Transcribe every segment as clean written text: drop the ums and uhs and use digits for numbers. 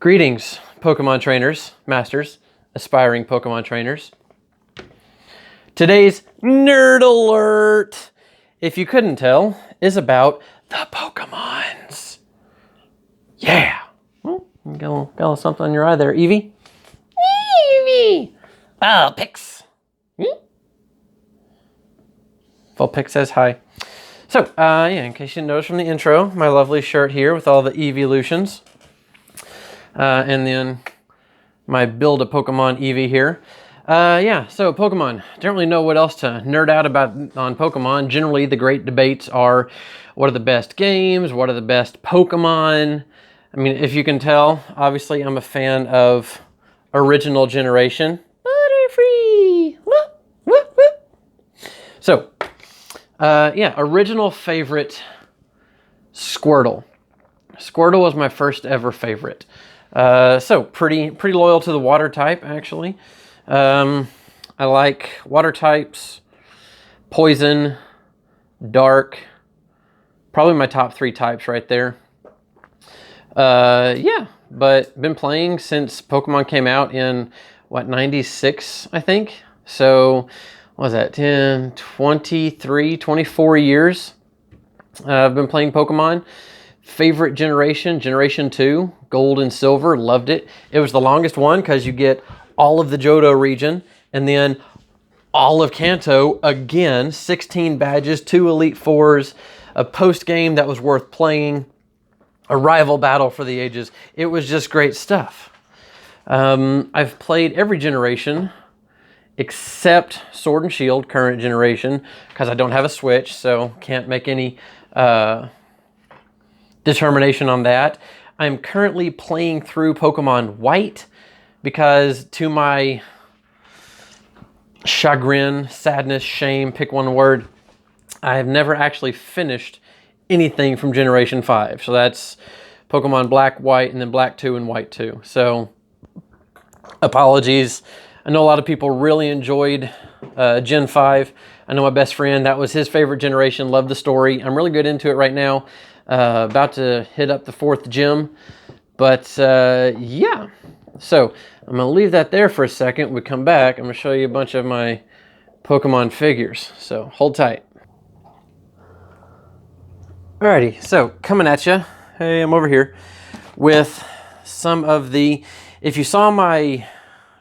Greetings, Pokemon trainers, masters, aspiring Pokemon trainers. Today's nerd alert, if you couldn't tell, is about the Pokemons. Yeah. Oh, you got a little something on your eye there, Eevee. Eevee. Vulpix. Vulpix says hi. So, in case you didn't notice from the intro, my lovely shirt here with all the Eeveelutions. And then my build a Pokemon Eevee here. So Pokemon. Don't really know what else to nerd out about on Pokemon. Generally, the great debates are, what are the best games? What are the best Pokemon? I mean, if you can tell, obviously I'm a fan of original generation. Butterfree! Whoop, whoop, whoop. So, original favorite, Squirtle. Squirtle was my first ever favorite. So pretty loyal to the water type, actually. I like water types, poison, dark, probably my top 3 types right there. But been playing since Pokemon came out in, 96, I think? So, what was that, 10, 23, 24 years I've been playing Pokemon. Favorite generation, Generation 2, Gold and Silver, loved it. It was the longest one because you get all of the Johto region and then all of Kanto again, 16 badges, 2 Elite Fours, a post-game that was worth playing, a rival battle for the ages. It was just great stuff. I've played every generation except Sword and Shield, current generation, because I don't have a Switch, so can't make any determination on that. I'm currently playing through Pokemon White because, to my chagrin, sadness, shame, pick one word, I have never actually finished anything from Generation 5. So that's Pokemon Black, White, and then Black 2 and White 2. So apologies. I know a lot of people really enjoyed Gen 5. I know my best friend, that was his favorite generation, loved the story. I'm really good into it right now. About to hit up the 4th gym. But so I'm going to leave that there for a second. When we come back, I'm going to show you a bunch of my Pokemon figures. So hold tight. Alrighty, so coming at you. Hey, I'm over here with some of the, if you saw my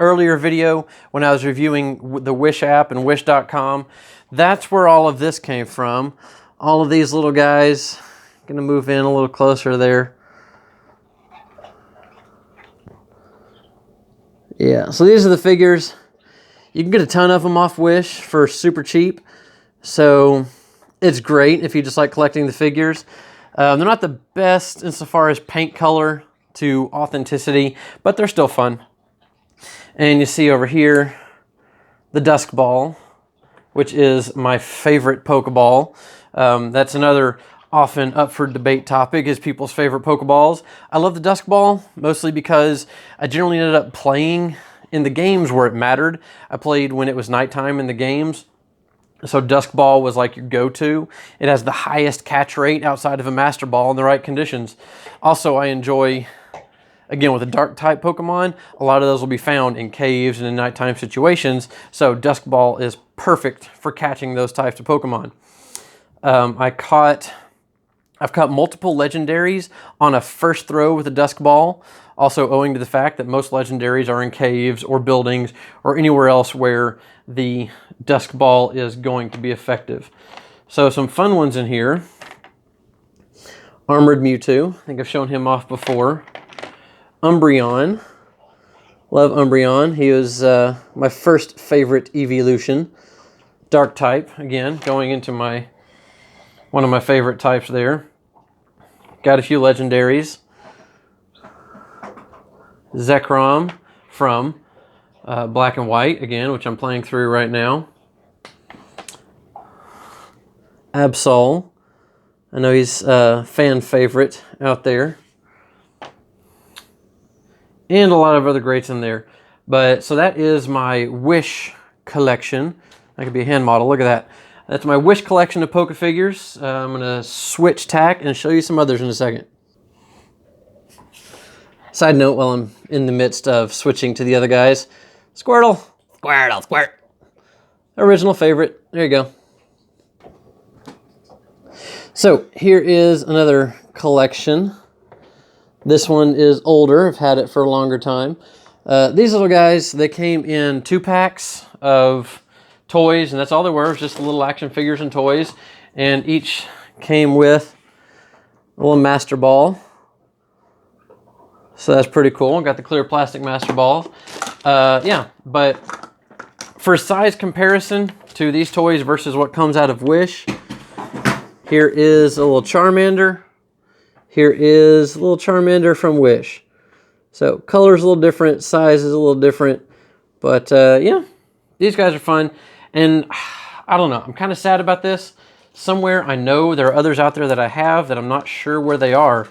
earlier video when I was reviewing the Wish app and Wish.com, that's where all of this came from. All of these little guys. Gonna move in a little closer there. Yeah, so these are the figures. You can get a ton of them off Wish for super cheap. So it's great if you just like collecting the figures. They're not the best insofar as paint color to authenticity, but they're still fun. And you see over here, the Dusk Ball, which is my favorite Pokeball. That's another often up for debate topic, is people's favorite Pokeballs. I love the Dusk Ball, mostly because I generally ended up playing in the games where it mattered. I played when it was nighttime in the games, so Dusk Ball was like your go-to. It has the highest catch rate outside of a Master Ball in the right conditions. Also, I enjoy, again, with a dark type Pokemon, a lot of those will be found in caves and in nighttime situations, so Dusk Ball is perfect for catching those types of Pokemon. I've caught multiple legendaries on a first throw with a Dusk Ball, also owing to the fact that most legendaries are in caves or buildings or anywhere else where the Dusk Ball is going to be effective. So some fun ones in here. Armored Mewtwo, I think I've shown him off before. Umbreon, love Umbreon. He was my first favorite Eeveelution. Dark type, again, going into one of my favorite types there. Got a few legendaries. Zekrom from Black and White, again, which I'm playing through right now. Absol. I know he's a fan favorite out there. And a lot of other greats in there. But so that is my Wish collection. That could be a hand model. Look at that. That's my Wish collection of Poke figures. I'm going to switch tack and show you some others in a second. Side note, while I'm in the midst of switching to the other guys, Squirtle, Squirtle, Squirt. Original favorite. There you go. So here is another collection. This one is older. I've had it for a longer time. These little guys, they came in 2 packs of toys, and that's all they were, just little action figures and toys. And each came with a little Master Ball. So that's pretty cool. Got the clear plastic Master Ball. Yeah, but for size comparison to these toys versus what comes out of Wish, here is a little Charmander. Here is a little Charmander from Wish. So color's a little different, size is a little different, but yeah, these guys are fun. And I don't know, I'm kind of sad about this. Somewhere I know there are others out there that I have that I'm not sure where they are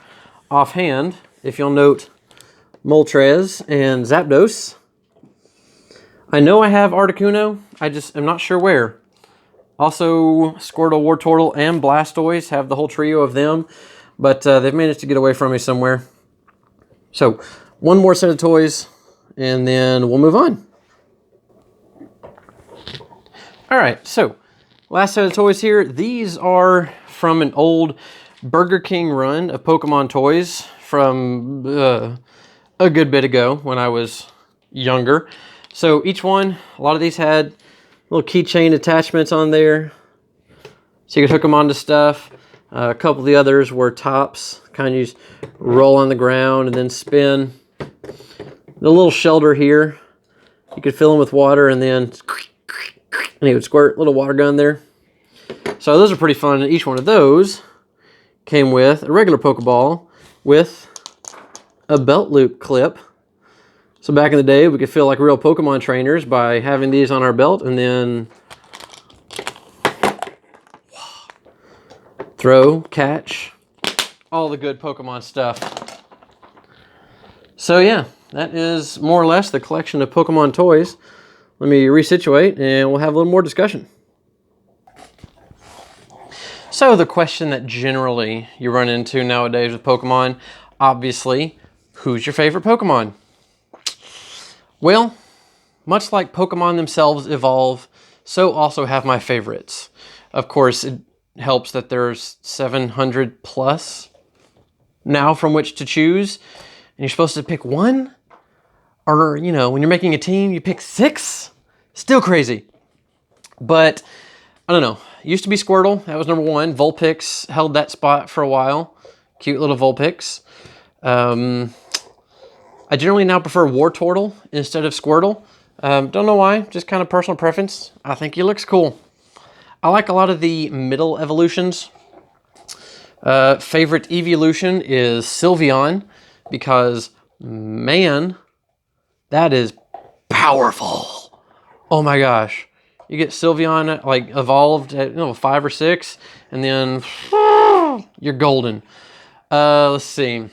offhand. If you'll note Moltres and Zapdos. I know I have Articuno, I just am not sure where. Also, Squirtle, Wartortle, and Blastoise have the whole trio of them, but they've managed to get away from me somewhere. So, one more set of toys, and then we'll move on. All right, so last set of toys here. These are from an old Burger King run of Pokemon toys from a good bit ago when I was younger. So each one, a lot of these had little keychain attachments on there, so you could hook them onto stuff. A couple of the others were tops, kind of you just roll on the ground and then spin. The little shelter here, you could fill them with water and then he would squirt a little water gun there. So those are pretty fun. And each one of those came with a regular Pokeball with a belt loop clip. So back in the day, we could feel like real Pokemon trainers by having these on our belt and then throw, catch, all the good Pokemon stuff. So yeah, that is more or less the collection of Pokemon toys. Let me resituate and we'll have a little more discussion. So the question that generally you run into nowadays with Pokemon, obviously, who's your favorite Pokemon? Well, much like Pokemon themselves evolve, so also have my favorites. Of course, it helps that there's 700 plus now from which to choose, and you're supposed to pick one? Or, you know, when you're making a team, you pick 6? Still crazy. But, I don't know. Used to be Squirtle. That was number 1. Vulpix held that spot for a while. Cute little Vulpix. I generally now prefer Wartortle instead of Squirtle. Don't know why. Just kind of personal preference. I think he looks cool. I like a lot of the middle evolutions. Favorite evolution is Sylveon because, man, that is powerful. Oh my gosh. You get Sylveon like evolved at 5 or 6 and then you're golden. Let's see.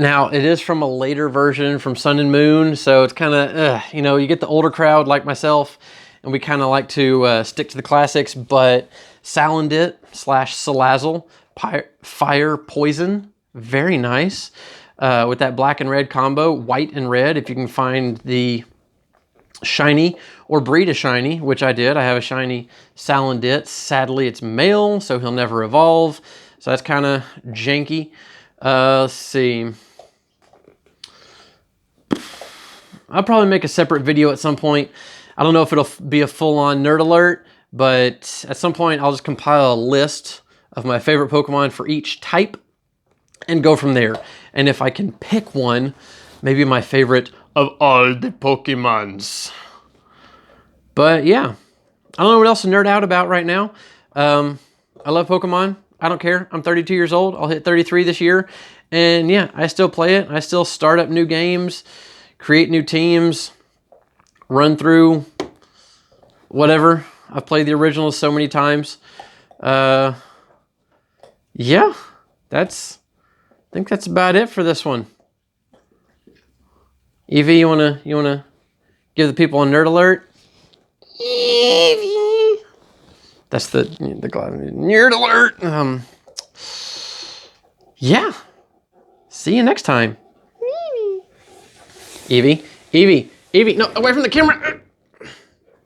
Now, it is from a later version from Sun and Moon, so it's kind of, you get the older crowd like myself, and we kind of like to stick to the classics, but Salandit / Salazzle, Fire Poison, very nice. With that black and red combo, white and red, if you can find the shiny or breed a shiny, which I did. I have a shiny Salandit. Sadly, it's male, so he'll never evolve, so that's kind of janky. Let's see. I'll probably make a separate video at some point. I don't know if it'll be a full-on nerd alert, but at some point I'll just compile a list of my favorite Pokemon for each type and go from there. And if I can pick one, maybe my favorite of all the Pokemons. But yeah, I don't know what else to nerd out about right now. I love Pokemon. I don't care. I'm 32 years old. I'll hit 33 this year. And yeah, I still play it. I still start up new games, create new teams, run through whatever. I've played the originals so many times. Yeah, I think that's about it for this one. Evie, you wanna give the people a nerd alert? Evie, that's the nerd alert. Yeah, See you next time. Evie, Evie, Evie, no, away from the camera.